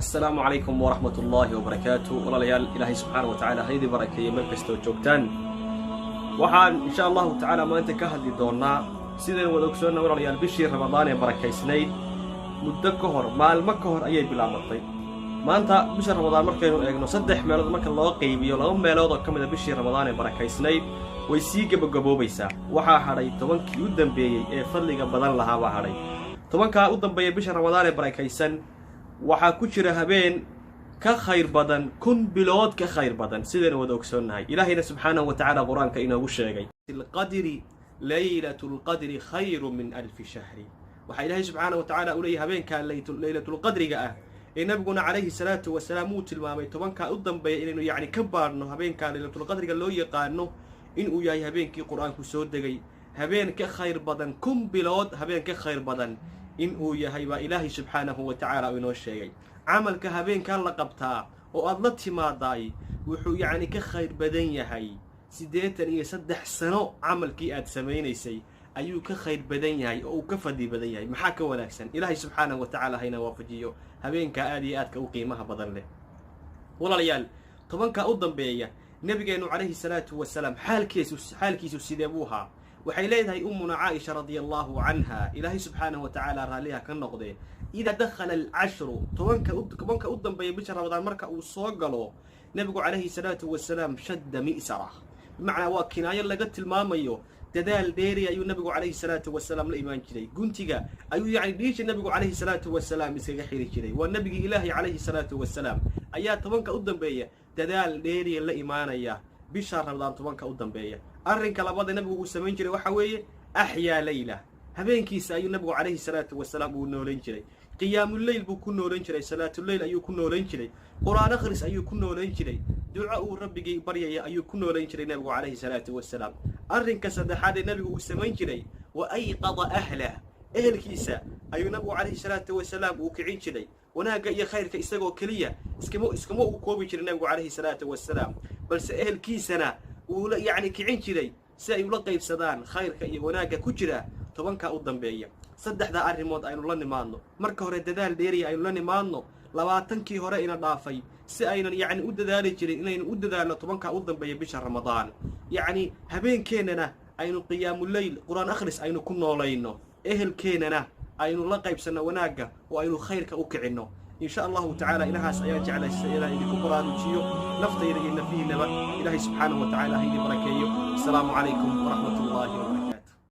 السلام عليكم ورحمة الله وبركاته. والله ليال إلهي سبحانه وتعالى هيدي بركة مركزتو جوجتان وحان إن شاء الله تعالى ما أنت كهدي دونا سيدنا ودوكسونا والله ليال بشير رمضان بركة سنين مدة كهر مع المكهر أي بلا مطي ما أنت بشير رمضان مركة إنه صدح ميلاد مركة الله قيبي ولا هم ميلاد كم إذا بشير رمضان بركة سنين ويسيق بجبو بيسا وحا حري طبعا كيودن بي فضل جبدان لها وحري طبعا كأودن بي بشير رمضان بركة سن waxaa ku jira habeen ka khayr badan kun bilood ka khayr badan sideen wada ogsoonnahay ilaahayna subxaanahu wa ta'ala quraanka inoogu sheegay qadri laylatul qadri khayru min alf shahr waxa ilaahay subxaanahu wa ta'ala u leeyahay habeenka laylatul qadriga ah ee nabiguna calayhi salaatu wa salaam uu tilmaamay tobanka u dambeeyay inuu yaani ka baarno habeenka laylatul qadriga loo yaqaano in uu yahay habeenkii quraanku soo degay habeen ka khayr badan kun bilood habeen ka khayr badan in uu yahay baa ilaahay subxaanahu wa ta'ala inoo sheegay camalka habeenkan la qabtaa oo aad la timaaday wuxuu yaani ka khayr badan yahay 83 sano camalkii aad sameeynay ayuu ka khayr badan yahay oo uu ka fadhi badan yahay maxaa ka wanaagsan ilaahay subxaanahu wa ta'ala hayna waafajiyo habeenka aad iyo aadka u qiimaha badan leh walaalayaal tobanka u dambeeya nabigeenu calayhi salaatu wa salaam xaalkiisu sidee buu ahaa waxay leedahay ummuna Aisha radiyallahu anha ilaahi subhanahu wa ta'ala raaliha ka noqday ida dakhala al-ashr tobanka u dambeeyay bisha Ramadaan marka uu soo galo nabigu calayhi salaatu wa salaam shadda mi'sara macna waa kinaayo laga tilmaamayo dadaal dheeri ayuu nabigu calayhi salaatu wa salaam la iimaan jiray guntiga ayuu yaani dhiisha nabigu calayhi salaatu wa salaam isaga xiri jiray waa nabiga ilaahi calayhi salaatu wa salaam ayaa tobanka u dambeeya dadaal dheeri la iimaanaya bisha Ramadaan tobanka u dambeeya arrinka labada nabigu uu sameyn jiray waxa weeye ahya layla habeenkiisa ayuu nabigu calayhi salaatu wa salaam uu nooleyn jiray qiyaamul layl buu ku nooleyn jiray salaatul layl ayuu ku nooleyn jiray quraan akhris ayuu ku nooleyn jiray duco uu rabbigii baryay ayuu ku nooleyn jiray nabigu calayhi salaatu wa salaam arrinka saddexaad ee nabigu uu sameyn jiray wa ayqada ahla ehelkiisa ayuu nabigu calayhi salaatu wa salaam uu kicin jiray wanaaga iyo khayrka isagoo kaliya iskama uu koobi jiray nabigu calayhi salaatu wa salaam balse ehelkiisana ولا يعني كعين شيء سيقول قيب سدان خير كي وناجا كجرا طبعا كأودن صدق ذا الريموت أينو لني مانو مركه رددال ديري أينو لني مانو لواتنكي هراء ضافي سأين يعني أود ذلك جري إن أود ذلك طبعا كأودن بشهر رمضان يعني هبين كيننا أينو قيام الليل قرآن أخرس أينو كنا لينو إهل كيننا أينو لقيب سنة وناجا وأينو خير كأوكعنو إن شاء الله تعالى إلها سيجعل السيلة إلى كبرى نجيو نفطر إلى فيه نبأ إلهي سبحانه وتعالى هيدي بركيه السلام عليكم ورحمة الله وبركاته.